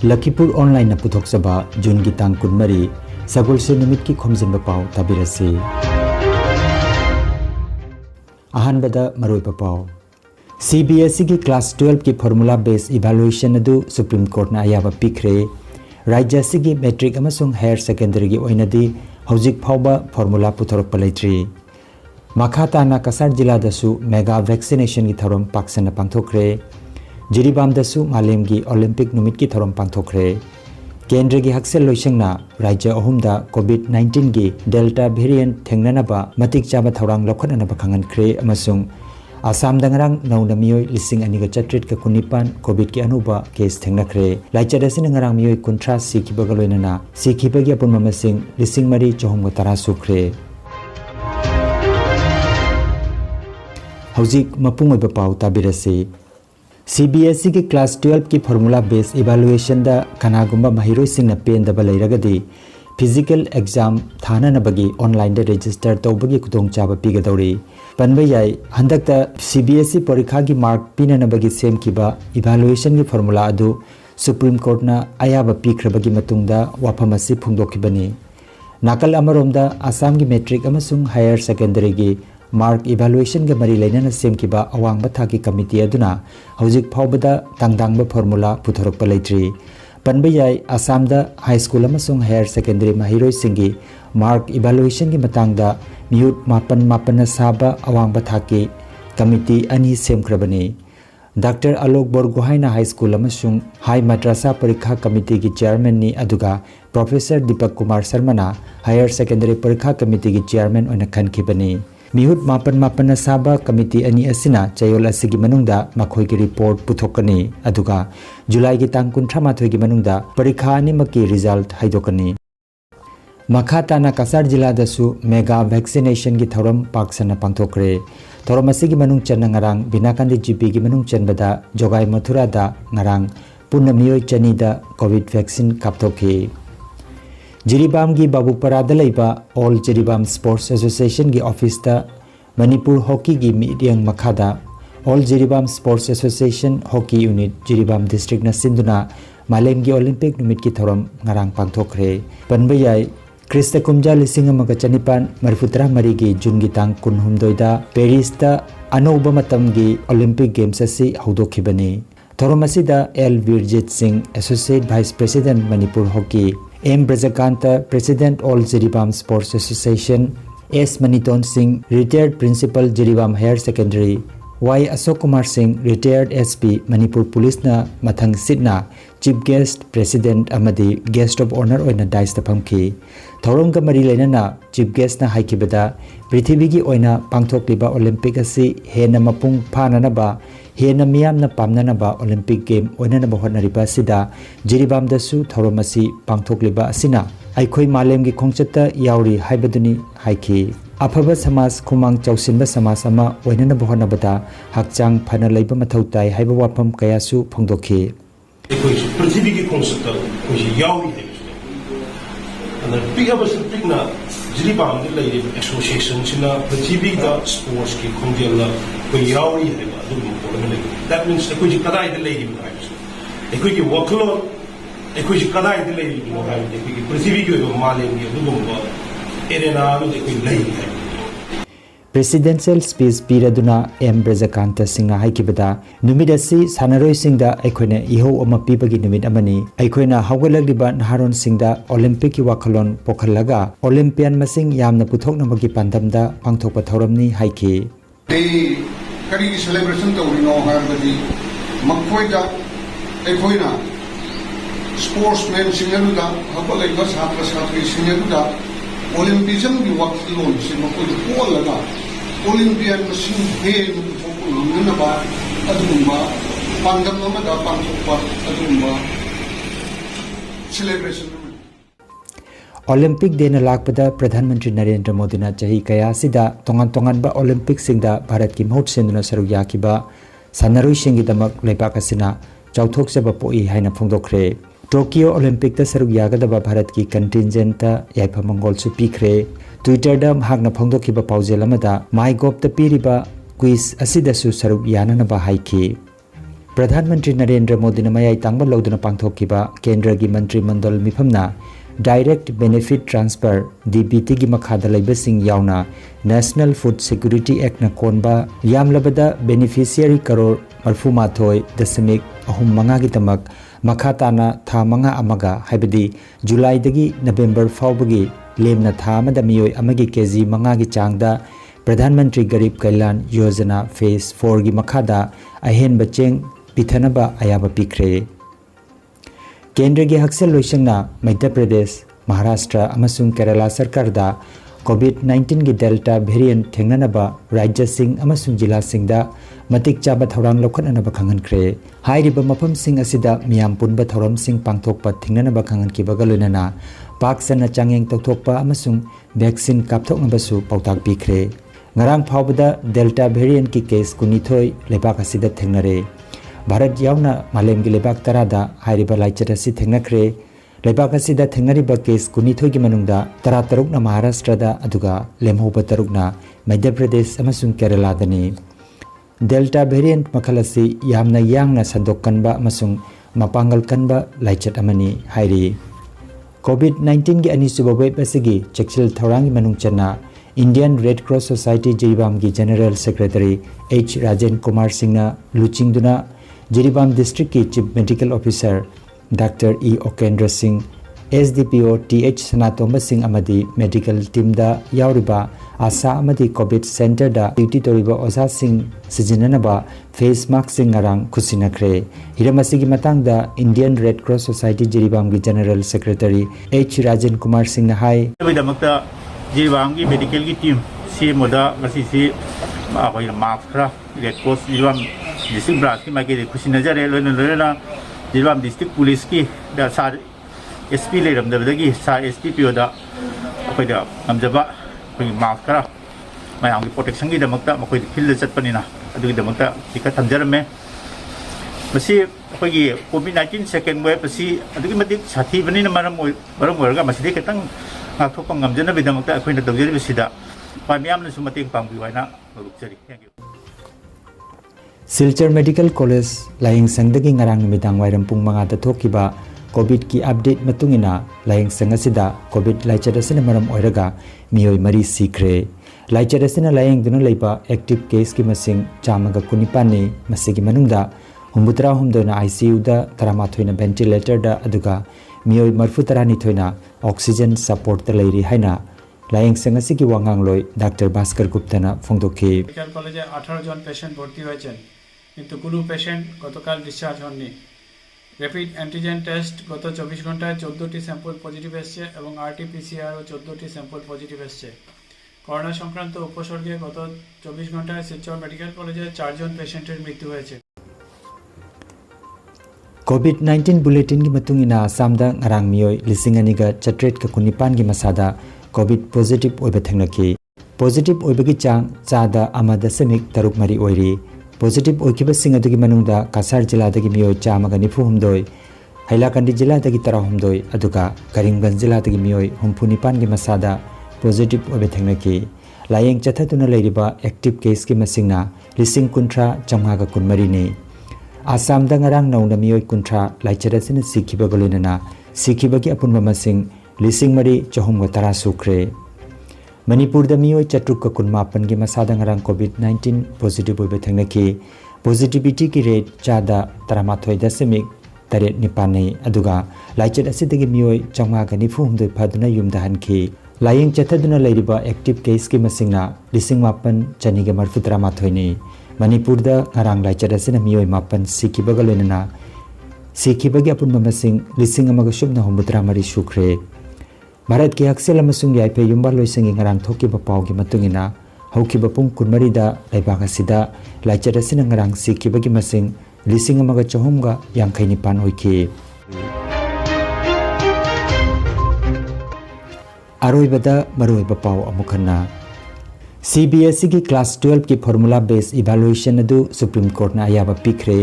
Lakhipuronline na puthokchaba June gi tang 23 Sagolse numit ki Khomjinba Pao tabirasi. Ahanbada maroiba Pao CBSE ki class 12 ki formula based evaluation adu Supreme Court na ayaba pikre. Rajya sigi metric amasung higher secondary gi oinadi hojik phauba formula puthorokpa leitri. Makhata na Kasar jila dasu mega vaccination ki thorom paksana pangthokre. Jiribam dasu malem gi Olympic numit ki thorom pangthokre. Kendra gi haksel loisengna Rajya ahumda COVID-19 gi Delta variant thengnanaba matik chaba thorang lokhanana bakhangan kre amasung Assam dangarang nauna miyoi lising aniga chatrit ka kunipan COVID ki anuba case thengnakre. Laichada sin ngarang miyoi kuntra sikhibaga loinana sikhibagi apun mamasing lising mari chohom ga tara sukre. Haujik mapung oiba pau tabirasi. CBSE ki class 12 ki formula based evaluation da kanagumba mahiroi singna pen daba leiragadi physical exam thana nabagi online da register tawbagi kudong chaba pigadori panba yai handakta CBSE parikha gi mark pina nabagi sem kiba evaluation gi formula adu Supreme Court na ayaba pikrabagi matungda waphamasi phungdokibani nakal amaromda Assam gi metric amasung higher secondary gi Mark evaluation ga mari lainana semkiba awang bathaki committee aduna hojik phawbada tangdangba formula puthorokpa leitri panba yai Assam da high school amasung higher secondary mahiroi singi mark evaluation gi matangda miyut mapan saba awang bathaki committee ani semkrabani Dr. Alok Borgohaina High School amasung High Madrasa Parikha Committee ki chairman ni aduga Professor Deepak Kumar Sharma na Higher Secondary Parikha Committee ki chairman oina khankhibani Mihut mapan saba committee ani asina chayol asigi manungda makhoi ki report puthokani aduga July ki tang 13 ki manungda parikha ani maki result haidokani Makhata na Kasar jila dasu mega vaccination ki thoram paksana pangthokre thoram asigi manung channa ngarang binakandi GP ki manung chanbada Jogai Mathura da ngarang punamiyoi chani da COVID vaccine kapthokhi Jiribam gi Babupara da leiba All Jiribam Sports Association gi office da Manipur hockey gi mediang makhada All Jiribam Sports Association hockey unit Jiribam district na sinduna malem gi Olympic numit ki thoram ngarang pangthokre panbayai Krista kumja lising amaga chanipan marfutra mari gi June gi tang 19 da Paris da anoba matam gi Olympic Games asi haudokhibani thoram asida L Virjit Singh Associate Vice President Manipur hockey M. Brajakanta, President All Jiribam Sports Association, S. Maniton Singh, Retired Principal Jiribam Higher Secondary, Y. Ashok Kumar Singh, Retired SP Manipur Police na Mathang Sidna, Chief Guest President Amadi Guest of Honor oina Dice Tapamki. Thorongga mari lainana Chief Guest na haikibada Prithibigi oina pangthokliba Olympic asi hena mapung phananaba hena miyamna pamnanaba Olympic game oina na bahonariba sida Jiribam dasu thoromasi pangthokliba asina aikhoi malem gi khongchata yauri haibaduni haiki afaba samas khumang chausinba samas ama oina na bahonabada hakchang phana leiba mathau tai haiba wapam kayasu phongdokhi aikhoi prithibigi khongchata khoi yauri and big of us bigna Jiribam the lady association sina prithvi da sports ki khongjela ko yawi hai ba du that means ekoi ji kadai the lady hai ekoi ki workload ekoi ji kadai the lady hai ekoi ki prithvi ki malem ki du ba erena du ekoi lady hai Presidential speech piraduna M. Brajakanta Singha haikibada numidasi sanaroi singda aikhoina iho ama pibagi numid amani aikhoina hawgalagliba naharon singda Olympic ki wakhalon pokhalaga Olympian masing yamna puthoknamagi pandamda pangthokpa thoramni haiki kari celebration tawrino habadi makhoida aikhoina sportsmen singaruda hawgalaiba satra satri singaruda Olympism ki wakhalon simakoi polaga Olympian machine head nunaba adumba pandam amada pangthokpa adumba celebration Olympic Day na lakpada Pradhan Mantri Narendra Modi na chahi kaya sida tongan ba Olympic singda Bharat ki mahut senduna saruk yakiba sanaroi singi damak lepak asina chauthok seba poi haina phongdokre Tokyo Olympic ta saruk yagadaba Bharat ki contingent ta yaipa mongol su pikre Twitter da hagna phongdokhiba paujel amada MyGov ta piriba quiz asida su saruk yanana ba haiki प्रधानमंत्री नरेंद्र मोदी मयाई तांगबा लौदुना पांगथोकिबा केंद्र की मंत्रिमंडल मिफमना direct benefit transfer DBT की मखादा लैबसिंग यावना national food security act न कोनबा यामलबदा beneficiary crore 38.35 की तमक मखाताना था मंगा अमगा हाइबदी जुलाई दगी नवंबर फाउबगी Lemna था अमदा मियोय अमगी केजी मंगा की चांगदा प्रधानमंत्री गरीब कल्याण योजना फेज 4 की मखादा अहेन बचेंग पिथनबा अयाबा पिखरे केंद्र की हक्सेल लोइसंगना मध्य प्रदेश महाराष्ट्र अमसुंग केरला सरकार दा कोविड-19 की डेल्टा वेरिएंट थेंगनबा राज्य सिंह अमसुंग जिला सिंह दा मतिक चाबा थौरांग लौखननबा खंगनख्रे हाइरिबा मफम सिंह असिदा मियाम पुनबा थौरम सिंह पांगथोकपा थेंगनबा खंगनकिबा लोइनना पाकसना चांगेंग तौथोकपा अमसुंग वैक्सीन कापथोकनबसु पाउताक पिखरे ngarang phawbada delta variant ki case kunithoi lebak asida thengnare bharat yauna malem gi lebak tarada hairiba laichar asi thengnakhre lebak asida thengnari ba case kunithoi gi manungda tara taruk na maharashtra da aduga lemhoba taruk na madhya pradesh amasung kerala dani delta variant makhalasi yamna yangna sandok kanba amasung mapangal kanba laichar amani hairi covid-19 gi anisuba wave asigi chekchil thorang manung chana Indian Red Cross Society Jiribam की general secretary H Rajen Kumar Singh ना लुचिंगदुना Jiribam district की chief medical officer doctor E Okendra Singh SDPO TH Sanatomba Singh अमदी medical team दा यावरिबा आशा अमदी covid centre दा ड्यूटी तोरिबा ओझा सिंह सिजिननबा फेस मास्क सिंह अरांग खुसिनखरे हिरमसी की मतंग दा Indian red cross society Jiribam की general secretary H Rajen Kumar Singh ना हाई जीवाम की मेडिकल की टीम से मोदा मसीसी अखोई मास्क खरा रेड क्रॉस जीवाम डिस्ट्रिक्ट ब्रांच की माइके खुशी नजर है लोना जीवाम डिस्ट्रिक्ट पुलिस की दा सार SP लेरमदबदगी सार SDPO दा अखोई दा नमजबा अखोई मास्क खरा मयाम की प्रोटेक्शन की दमकता मखोई फील्ड चटपनिना अदुगी दमकता टिका थमजरमे मसी अखोई कोविड-19 सेकेंड वेव मसी अदुगी मतिक साथी बनिना मरम ओरगा मसी खतंग नाथोपंग गमजन बिदमकता अखोइना तौजरिबसिदा पामियामनसु मतेंग पांगबिवाइना मरुकचरी thank you Silchar medical college लाइंग संगदगी ngarang numitang wairam pung 5 da thokiba covid की अपडेट मतुंगिना लाइंग संगसिदा covid लाइचर असना मरम ओइरगा मियोय मरी सिखरे लाइचर असना लाइंग दुना लेबा एक्टिव केस की मसिंग चामगा कुनिपाने मसिगी मनुंगदा हुंबुत्रा हुमदोना ICU दा तरामाथोइना वेंटिलेटर दा अदुगा मियोय मरफुतरानी थोइना ऑक्सीजन सपोर्ट तलेरी हैना लाइंग संगसि की वांगांग लोय डॉक्टर भास्कर गुप्ता ना फोंदोखि मेडिकल कॉलेजे 18 জন पेशेंट भर्ती হয়েছেন কিন্তু কোনো পেশেন্ট গতকাল ডিসচার্জ হননি র‍্যাপিড অ্যান্টিজেন টেস্ট গত 24 ঘন্টায় 14টি স্যাম্পল পজিটিভ এসেছে এবং RT-PCR ও 14টি স্যাম্পল পজিটিভ এসেছে করোনা সংক্রান্ত উপসর্গে গত 24 ঘন্টায় শিলচর মেডিকেল কলেজে 4 জন পেশেন্টের মৃত্যু হয়েছে COVID-19 बुलेटिन की मतुंगिना आसामदा ngarang मियोय लिसिंग अनिगा चट्रेट का कुनिपान की मसादा कोविड पॉजिटिव ओइबा थेंगनकी पॉजिटिव ओइबगी चांग चादा अमदा सेमिक तरुक मरी ओइरी पॉजिटिव ओइकिबा सिंग अदुगी मनुंगदा कासार जिला दगी मियोय चामगा निफु हुमदोय हैलाकंडी जिला दगी तरा हुमदोय अदुगा करीमगंज जिला दगी मियोय हुमफुनिपान की मसादा पॉजिटिव ओइबा थेंगनकी लायेंग चथातुना लेरिबा एक्टिव केस की मसिंगना लिसिंग कुंट्रा चमगा कुनमरी ने आसाम दंगरांग नौना मियोय कुंट्रा लाइचरसिन सिखिबा लोइनना सिखिबगी अपुनबा मसिंग लिसिंग मरी चहुमगा तरा सुख्रे मणिपुर द मियोय चट्रुक कुनमापन की मसा दंगरांग कोविड-19 पॉजिटिव ओइबा थेंगनकी पॉजिटिविटी की रेट चादा तरामाथोय दशमिक 8.9 अदुगा लाइचर असिदगी मियोय चंगागा निफु हुमदोय फदुना युमदा हनखी लायेंग चथदुना लेरिबा एक्टिव केस की मसिंगना लिसिंग मापन चनिगा मरफुतरा माथोयनी मणिपुर द ngarang लाइचर असना मियोय मापन सिखिबगा लोइनना सिखिबगी अपुनबा मसिंग लिसिंग अमगा शुबना हुमबुत्रा मरी सुख्रे भारत की हक्सेल अमसुंग याइफे युम्बा लोइसंगी ngarang थोकिबा पावगी मतुंगिना हौकिबा पुंग कुनमरी दा लाइबाग असिदा लाइचर असना ngarang सिखिबगी मसिंग लिसिंग अमगा चहुमगा यांखैनि पान ओइखि अरोइबदा मरोइबा पाव अमुखना CBSE की क्लास 12 की फॉर्मूला बेस इवैल्यूएशन अदु सुप्रीम कोर्ट ना अयाबा पिखरे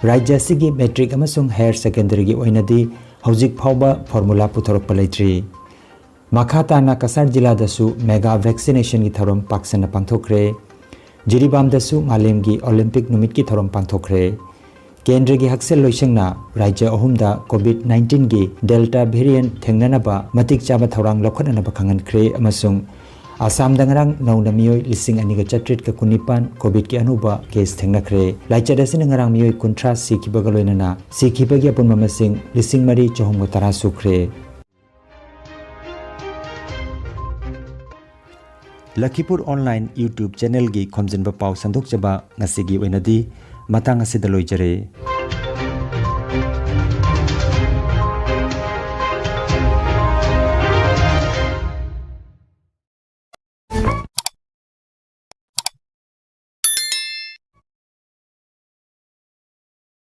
राज्य की मैट्रिक अमसुंग हायर सेकेंडरी की ओइनदी हौजिक फावबा फॉर्मूला पुथोरक पलेट्री मखाताना कसार जिला दसु मेगा वैक्सीनेशन की थरम पाक्सन पांथोखरे जिरीबाम दसु मालेम की ओलंपिक नुमित की थरम पांथोखरे केंद्र की हक्सेल लोइसंगना राज्य अहुमदा कोविड-19 की डेल्टा वेरिएंट थेंगननाबा मतिक चाबा थौरांग लखननाबा खंगनख्रे अमसुंग आसाम दंगरांग नौना मियोय लिसिंग अनिगा चट्रिट का कुनिपान कोविड की अनुभा केस थेंगनख्रे लाइचर असिन नंगरांग मियोय कुंट्रा सिखिबगा लोइनना सिखिबगी अपुन ममसिंग लिसिंग मरी चहुम तरा सुख्रे लखीपुर ऑनलाइन यूट्यूब चैनल की खोमजिनबा पाव संदोक जबा ngasi gi oinadi matang asida loijare।